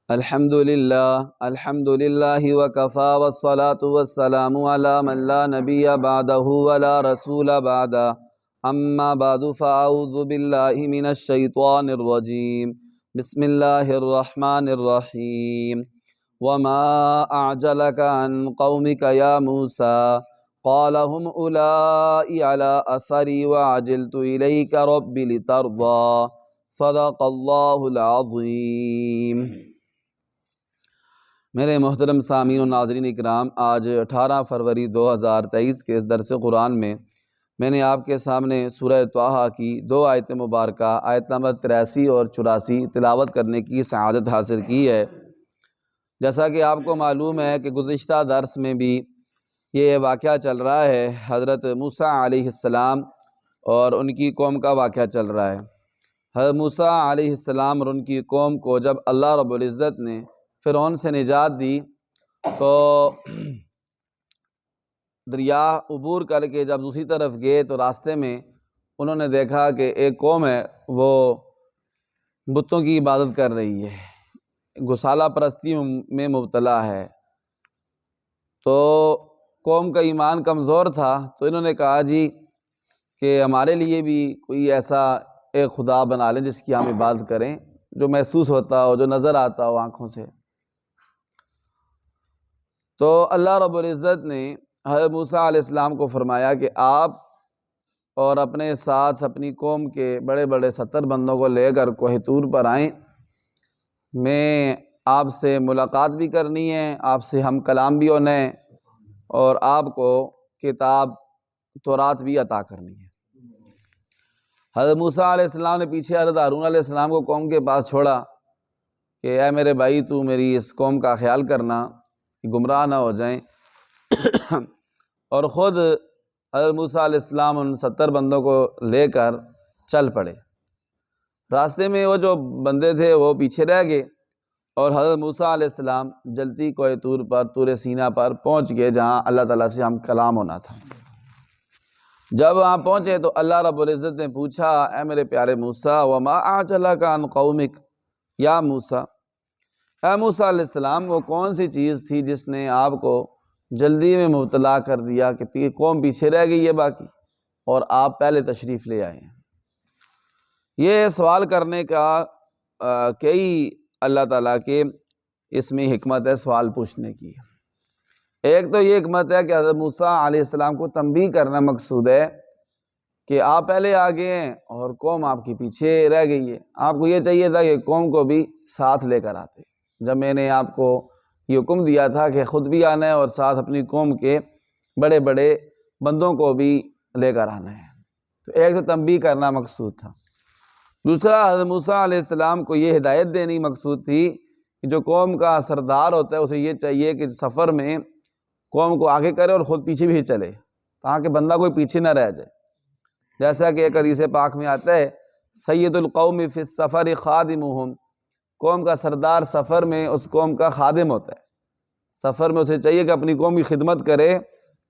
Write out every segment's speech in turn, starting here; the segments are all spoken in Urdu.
الحمد للہ وکفا والصلاة والسلام علی من لا نبی بعدہ ولا رسول بعدہ اما بعد فاعوذ باللہ من الشیطان الرجیم بسم اللہ الرحمن الرحیم وما اعجلک عن قومک یا موسیٰ قال هم اولائی علی اثری وعجلت الیک رب لترضى صدق اللہ العظیم۔ میرے محترم سامعین و ناظرین اکرام، آج 18 فروری 2023 کے اس درس قرآن میں نے آپ کے سامنے سورہ طٰہٰ کی 2 آیت مبارکہ آیت نمبر 83 اور 84 تلاوت کرنے کی سعادت حاصل کی ہے۔ جیسا کہ آپ کو معلوم ہے کہ گزشتہ درس میں بھی یہ واقعہ چل رہا ہے، حضرت موسیٰ علیہ السلام اور ان کی قوم کا واقعہ چل رہا ہے۔ حضرت موسیٰ علیہ السلام اور ان کی قوم کو جب اللہ رب العزت نے فرعون سے نجات دی تو دریا عبور کر کے جب دوسری طرف گئے تو راستے میں انہوں نے دیکھا کہ ایک قوم ہے وہ بتوں کی عبادت کر رہی ہے، گسالہ پرستی میں مبتلا ہے۔ تو قوم کا ایمان کمزور تھا تو انہوں نے کہا جی کہ ہمارے لیے بھی کوئی ایسا ایک خدا بنا لیں جس کی ہم عبادت کریں، جو محسوس ہوتا ہو، جو نظر آتا ہو آنکھوں سے۔ تو اللہ رب العزت نے حضرت موسیٰ علیہ السلام کو فرمایا کہ آپ اور اپنے ساتھ اپنی قوم کے بڑے بڑے 70 بندوں کو لے کر کوہ طور پر آئیں، میں آپ سے ملاقات بھی کرنی ہے، آپ سے ہم کلام بھی ہونا ہے اور آپ کو کتاب تورات بھی عطا کرنی ہے۔ حضرت موسیٰ علیہ السلام نے پیچھے حضرت ہارون علیہ السلام کو قوم کے پاس چھوڑا کہ اے میرے بھائی، تو میری اس قوم کا خیال کرنا، گمراہ نہ ہو جائیں، اور خود حضرت موسیٰ علیہ السلام ان 70 بندوں کو لے کر چل پڑے۔ راستے میں وہ جو بندے تھے وہ پیچھے رہ گئے اور حضرت موسیٰ علیہ السلام جلتی کوہ طور پر، طور سینا پر پہنچ گئے جہاں اللہ تعالیٰ سے ہم کلام ہونا تھا۔ جب وہاں پہنچے تو اللہ رب العزت نے پوچھا، اے میرے پیارے موسیٰ، وما اعجلک عن قومک یا موسیٰ، اے موسیٰ علیہ السلام وہ کون سی چیز تھی جس نے آپ کو جلدی میں مبتلا کر دیا کہ قوم پیچھے رہ گئی ہے باقی اور آپ پہلے تشریف لے آئے ہیں؟ یہ سوال کرنے کا کئی اللہ تعالیٰ کے اس میں حکمت ہے سوال پوچھنے کی۔ ایک تو یہ حکمت ہے کہ حضرت موسیٰ علیہ السلام کو تنبیہ کرنا مقصود ہے کہ آپ پہلے آگے ہیں اور قوم آپ کے پیچھے رہ گئی ہے۔ آپ کو یہ چاہیے تھا کہ قوم کو بھی ساتھ لے کر آتے، جب میں نے آپ کو یہ حکم دیا تھا کہ خود بھی آنا ہے اور ساتھ اپنی قوم کے بڑے بڑے بندوں کو بھی لے کر آنا ہے۔ تو ایک تو تنبیہ کرنا مقصود تھا۔ دوسرا، حضرت موسیٰ علیہ السلام کو یہ ہدایت دینی مقصود تھی کہ جو قوم کا سردار ہوتا ہے اسے یہ چاہیے کہ سفر میں قوم کو آگے کرے اور خود پیچھے بھی چلے تاکہ بندہ کوئی پیچھے نہ رہ جائے۔ جیسا کہ ایک حدیث پاک میں آتا ہے، سید القوم فی السفر خادمہم، قوم کا سردار سفر میں اس قوم کا خادم ہوتا ہے۔ سفر میں اسے چاہیے کہ اپنی قوم کی خدمت کرے،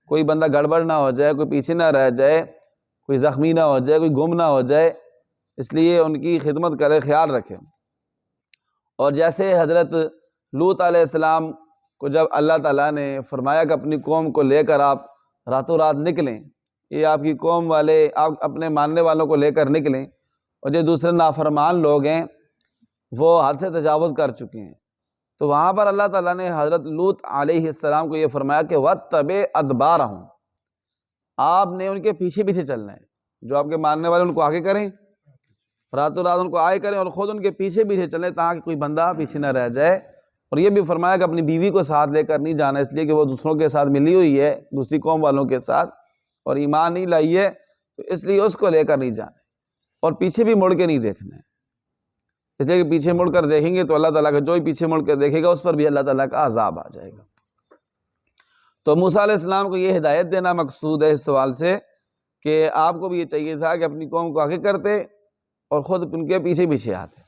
کوئی بندہ گڑبڑ نہ ہو جائے، کوئی پیچھے نہ رہ جائے، کوئی زخمی نہ ہو جائے، کوئی گم نہ ہو جائے، اس لیے ان کی خدمت کرے، خیال رکھے۔ اور جیسے حضرت لوط علیہ السلام کو جب اللہ تعالیٰ نے فرمایا کہ اپنی قوم کو لے کر آپ راتوں رات نکلیں، یہ آپ کی قوم والے آپ اپنے ماننے والوں کو لے کر نکلیں، اور جو دوسرے نافرمان لوگ ہیں وہ حد سے تجاوز کر چکے ہیں، تو وہاں پر اللہ تعالیٰ نے حضرت لوط علیہ السلام کو یہ فرمایا کہ وَاتَّبِعْ أَدْبَارَهُمْ، آپ نے ان کے پیچھے پیچھے چلنا ہے۔ جو آپ کے ماننے والے ان کو آگے کریں، راتوں رات ان کو آگے کریں اور خود ان کے پیچھے پیچھے چلیں تاکہ کوئی بندہ پیچھے نہ رہ جائے۔ اور یہ بھی فرمایا کہ اپنی بیوی کو ساتھ لے کر نہیں جانا، اس لیے کہ وہ دوسروں کے ساتھ ملی ہوئی ہے، دوسری قوم والوں کے ساتھ، اور ایمان نہیں لائی ہے، تو اس لیے اس کو لے کر نہیں جانا، اور پیچھے بھی مڑ کے نہیں دیکھنا ہے، اس لیے کہ پیچھے مڑ کر دیکھیں گے تو اللہ تعالیٰ کا جو ہی پیچھے مڑ کر دیکھے گا اس پر بھی اللہ تعالیٰ کا عذاب آ جائے گا۔ تو موسیٰ علیہ السلام کو یہ ہدایت دینا مقصود ہے اس سوال سے کہ آپ کو بھی یہ چاہیے تھا کہ اپنی قوم کو آگے کرتے اور خود ان کے پیچھے پیچھے آتے۔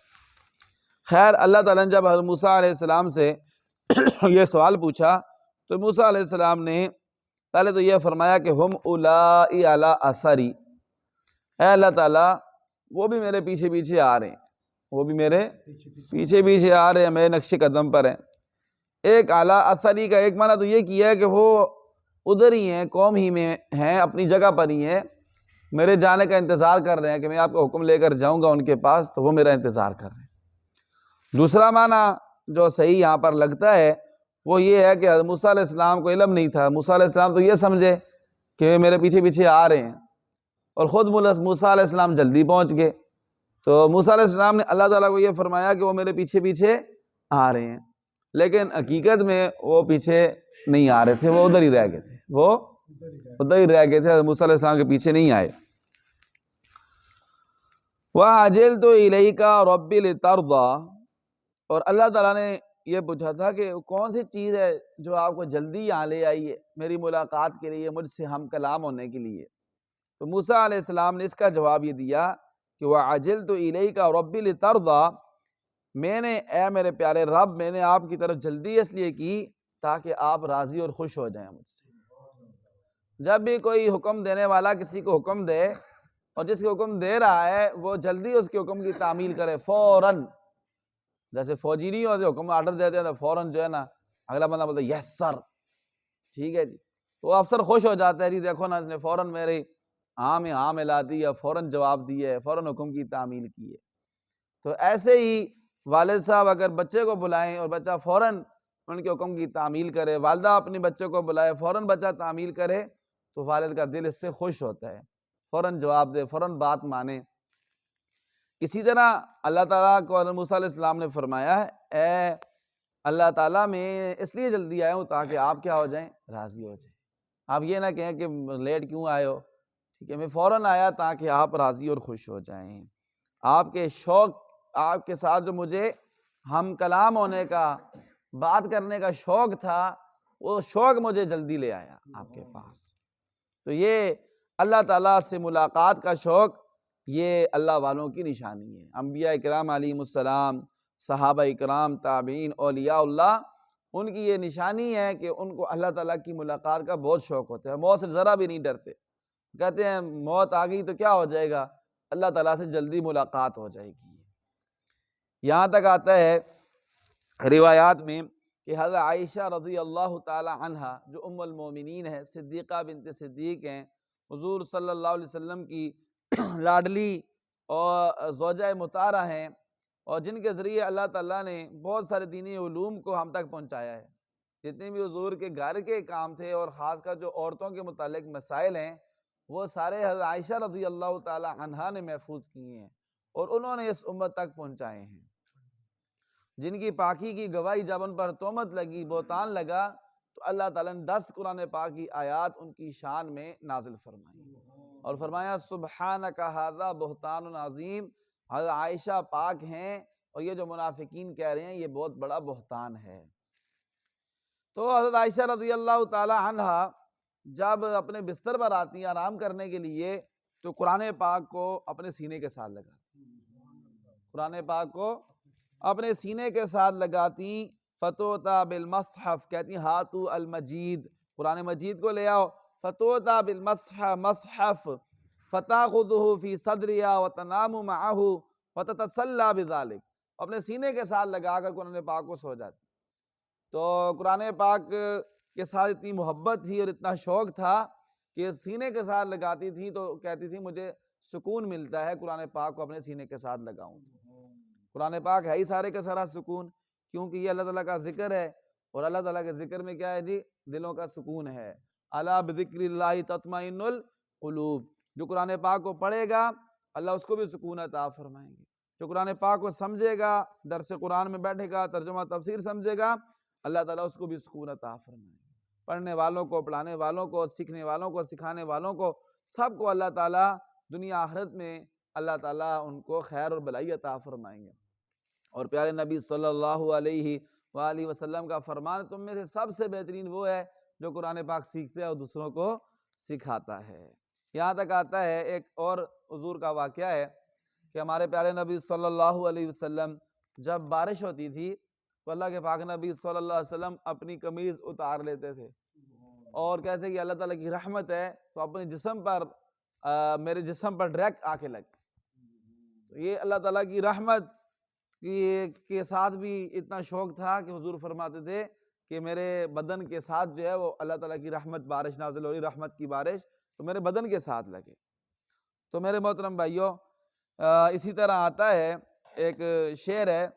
خیر، اللہ تعالیٰ نے جب حضرت موسیٰ علیہ السلام سے یہ سوال پوچھا تو موسیٰ علیہ السلام نے پہلے تو یہ فرمایا کہ ہم اولائی علی اثری، اے اللہ تعالیٰ وہ بھی میرے پیچھے پیچھے آ رہے ہیں، وہ بھی میرے پیچھے پیچھے آ رہے ہیں، میرے نقش قدم پر ہیں۔ ایک اعلیٰ اثری کا ایک معنی تو یہ کیا ہے کہ وہ ادھر ہی ہیں، قوم ہی میں ہیں، اپنی جگہ پر ہی ہیں، میرے جانے کا انتظار کر رہے ہیں کہ میں آپ کو حکم لے کر جاؤں گا ان کے پاس، تو وہ میرا انتظار کر رہے ہیں۔ دوسرا معنی جو صحیح یہاں پر لگتا ہے وہ یہ ہے کہ حضرت موسیٰ علیہ السلام کو علم نہیں تھا، موسیٰ علیہ السلام تو یہ سمجھے کہ میرے پیچھے پیچھے آ رہے ہیں، اور خود موسیٰ علیہ السلام جلدی پہنچ گئے، تو موسیٰ علیہ السلام نے اللہ تعالیٰ کو یہ فرمایا کہ وہ میرے پیچھے پیچھے آ رہے ہیں، لیکن حقیقت میں وہ پیچھے نہیں آ رہے تھے، وہ ادھر ہی رہ گئے تھے، وہ ادھر ہی رہ گئے تھے، حضرت موسیٰ علیہ السلام کے پیچھے نہیں آئے۔ وَعَجِلْتُ إِلَيْكَ رَبِّ لِتَرْضَىٰ، اور اللہ تعالیٰ نے یہ پوچھا تھا کہ کون سی چیز ہے جو آپ کو جلدی یہاں لے آئی ہے میری ملاقات کے لیے، مجھ سے ہم کلام ہونے کے لیے؟ تو موسیٰ علیہ السلام نے اس کا جواب یہ دیا کہ وَعَجِلْتُ إِلَيْكَ رَبِّ لِتَرْضَىٰ، میں نے اے میرے پیارے رب، میں نے آپ کی طرف جلدی اس لیے کی تاکہ آپ راضی اور خوش ہو جائیں مجھ سے۔ جب بھی کوئی حکم دینے والا کسی کو حکم دے اور جس کو حکم دے رہا ہے وہ جلدی اس کے حکم کی تعمیل کرے فوراً، جیسے فوجی نہیں ہوتے حکم آرڈر دیتے ہیں تو فوراً جو ہے نا اگلا بندہ بولتا ہے یس سر، ٹھیک ہے جی، تو افسر خوش ہو جاتا ہے، جی دیکھو نا اس نے فوراً میری ہاں میں ہاں ملا دی ہے، فوراً جواب دیے، فوراً حکم کی تعمیل کی ہے۔ تو ایسے ہی والد صاحب اگر بچے کو بلائیں اور بچہ فوراً ان کے حکم کی تعمیل کرے، والدہ اپنے بچے کو بلائے فوراً بچہ تعمیل کرے، تو والد کا دل اس سے خوش ہوتا ہے، فوراً جواب دے، فوراً بات مانے۔ اسی طرح اللہ تعالیٰ کو حضرت موسیٰ علیہ السلام نے فرمایا ہے اے اللہ تعالیٰ میں اس لیے جلدی آیا ہوں تاکہ آپ کیا ہو جائیں، راضی ہو جائیں، آپ یہ نہ کہیں کہ لیٹ کیوں آئے ہو، ٹھیک ہے، میں فوراً آیا تاکہ آپ راضی اور خوش ہو جائیں۔ آپ کے شوق، آپ کے ساتھ جو مجھے ہم کلام ہونے کا، بات کرنے کا شوق تھا، وہ شوق مجھے جلدی لے آیا آپ کے پاس۔ تو یہ اللہ تعالیٰ سے ملاقات کا شوق یہ اللہ والوں کی نشانی ہے۔ انبیاء اکرام علیہم السلام، صحابہ اکرام، تابعین، اولیاء اللہ، ان کی یہ نشانی ہے کہ ان کو اللہ تعالیٰ کی ملاقات کا بہت شوق ہوتا ہے، موت سے ذرا بھی نہیں ڈرتے، کہتے ہیں موت آ گئی تو کیا ہو جائے گا، اللہ تعالیٰ سے جلدی ملاقات ہو جائے گی۔ یہاں تک آتا ہے روایات میں کہ حضرت عائشہ رضی اللہ تعالی عنہا جو ام المومنین ہے، صدیقہ بنت صدیق ہیں، حضور صلی اللہ علیہ وسلم کی لاڈلی اور زوجہ مطہرہ ہیں، اور جن کے ذریعے اللہ تعالیٰ نے بہت سارے دینی علوم کو ہم تک پہنچایا ہے۔ جتنے بھی حضور کے گھر کے کام تھے اور خاص کر جو عورتوں کے متعلق مسائل ہیں، وہ سارے حضرت عائشہ رضی اللہ تعالی عنہا نے محفوظ کیے ہیں اور انہوں نے اس امت تک پہنچائے ہیں۔ جن کی پاکی کی گواہی جب ان پر تہمت لگی، بہتان لگا، تو اللہ تعالیٰ نے 10 قرآن پاک کی آیات ان کی شان میں نازل فرمائی اور فرمایا سبحانک ھذا بہتان عظیم، حضرت عائشہ پاک ہیں اور یہ جو منافقین کہہ رہے ہیں یہ بہت بڑا بہتان ہے۔ تو حضرت عائشہ رضی اللہ تعالی عنہا جب اپنے بستر پر آتی ہیں آرام کرنے کے لیے تو قرآن پاک کو اپنے سینے کے ساتھ لگاتی، قرآن پاک کو اپنے سینے کے ساتھ لگاتی، فتوتا بالمصحف، کہتی ہاتو المجید، قرآن مجید کو لے آؤ، فتوتا بالمصحف فتاخذہ فی صدرہا وتنام معہ وتتسلی بذلک، اپنے سینے کے ساتھ لگا کر قرآن پاک کو سو جاتی۔ تو قرآن پاک کے ساتھ اتنی محبت تھی اور اتنا شوق تھا کہ سینے کے ساتھ لگاتی تھی تو کہتی تھی مجھے سکون ملتا ہے قرآن پاک کو اپنے سینے کے ساتھ لگاؤں۔ قرآن پاک ہے ہی سارے کا سارا سکون، کیونکہ یہ اللہ تعالیٰ کا ذکر ہے، اور اللہ تعالیٰ کے ذکر میں کیا ہے جی، دلوں کا سکون ہے۔ الا بذکر اللہ تطمئن القلوب، جو قرآن پاک کو پڑھے گا اللہ اس کو بھی سکون عطا فرمائیں گے، جو قرآن پاک کو سمجھے گا، درس قرآن میں بیٹھے گا، ترجمہ تفسیر سمجھے گا، اللہ تعالیٰ اس کو بھی سکون عطا فرمائیں گے۔ پڑھنے والوں کو، پڑھانے والوں کو، سیکھنے والوں کو، سکھانے والوں کو، سب کو اللہ تعالیٰ دنیا آخرت میں اللہ تعالیٰ ان کو خیر اور بھلائی عطا فرمائیں گے۔ اور پیارے نبی صلی اللہ علیہ وآلہ وسلم کا فرمان، تم میں سے سب سے بہترین وہ ہے جو قرآن پاک سیکھتا ہے اور دوسروں کو سکھاتا ہے۔ یہاں تک آتا ہے ایک اور حضور کا واقعہ ہے کہ ہمارے پیارے نبی صلی اللہ علیہ وسلم جب بارش ہوتی تھی تو اللہ کے پاک نبی صلی اللہ علیہ وسلم اپنی قمیض اتار لیتے تھے اور کہتے کہ اللہ تعالیٰ کی رحمت ہے تو اپنے جسم پر میرے جسم پر ڈائریکٹ آ کے لگ، یہ اللہ تعالیٰ کی رحمت کے ساتھ بھی اتنا شوق تھا کہ حضور فرماتے تھے کہ میرے بدن کے ساتھ جو ہے وہ اللہ تعالیٰ کی رحمت بارش نازل ہو رہی، رحمت کی بارش تو میرے بدن کے ساتھ لگے۔ تو میرے محترم بھائیوں، اسی طرح آتا ہے ایک شعر ہے،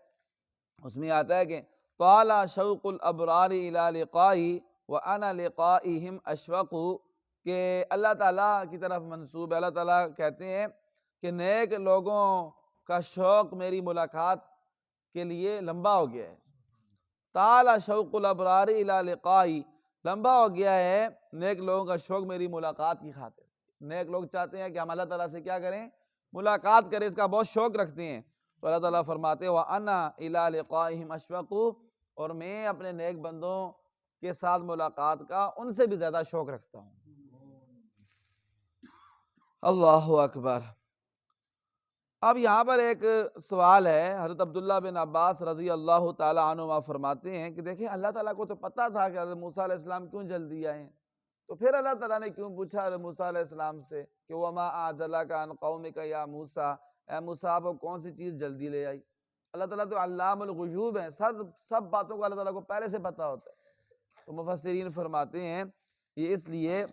اس میں آتا ہے کہ طال شوق الابرار الی لقائی وانا لقائہم اشوق، کہ اللہ تعالیٰ کی طرف منسوب ہے۔ اللہ تعالیٰ کہتے ہیں کہ نیک لوگوں کا شوق میری ملاقات کے لیے لمبا ہو گیا ہے۔ طال شوق الابرار الی لقائی، لمبا ہو گیا ہے نیک لوگوں کا شوق میری ملاقات کی خاطر۔ نیک لوگ چاہتے ہیں کہ ہم اللہ تعالیٰ سے کیا کریں؟ ملاقات کریں، اس کا بہت شوق رکھتے ہیں۔ تو اللہ تعالیٰ فرماتے ہیں وَأَنَا إِلَىٰ لِقَائِهِمْ أَشْفَقُ، اور میں اپنے نیک بندوں کے ساتھ ملاقات کا ان سے بھی زیادہ شوق رکھتا ہوں۔ اللہ اکبر۔ اب یہاں پر ایک سوال ہے، حضرت عبداللہ بن عباس رضی اللہ تعالیٰ عنہما فرماتے ہیں کہ دیکھیں اللہ تعالیٰ کو تو پتہ تھا کہ حضرت موسیٰ علیہ السلام کیوں جلدی آئے ہیں، تو پھر اللہ تعالیٰ نے کیوں پوچھا حضرت موسیٰ علیہ السلام سے کہ وَمَا أَعْجَلَكَ عَنْ قَوْمِكَ يَا موسیٰ، اے موسیٰ آپ کو کون سی چیز جلدی لے آئی؟ اللہ تعالیٰ تو علام الغیوب ہے، سب باتوں کو اللہ تعالیٰ کو پہلے سے پتہ ہوتا ہے۔ تو مفسرین فرماتے ہیں یہ اس لیے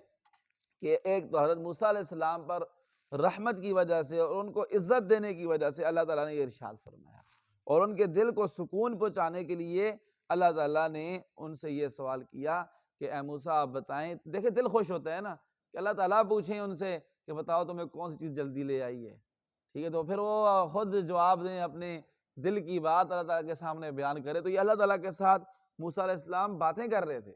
کہ ایک تو حضرت موسیٰ علیہ السلام پر رحمت کی وجہ سے اور ان کو عزت دینے کی وجہ سے اللہ تعالیٰ نے یہ ارشاد فرمایا، اور ان کے دل کو سکون پہنچانے کے لیے اللہ تعالیٰ نے ان سے یہ سوال کیا کہ اے موسیٰ آپ بتائیں۔ دیکھیں دل خوش ہوتا ہے نا کہ اللہ تعالیٰ پوچھیں ان سے کہ بتاؤ تمہیں کون سی چیز جلدی لے آئی ہے، ٹھیک ہے، تو پھر وہ خود جواب دیں، اپنے دل کی بات اللہ تعالیٰ کے سامنے بیان کرے۔ تو یہ اللہ تعالیٰ کے ساتھ موسیٰ علیہ السلام باتیں کر رہے تھے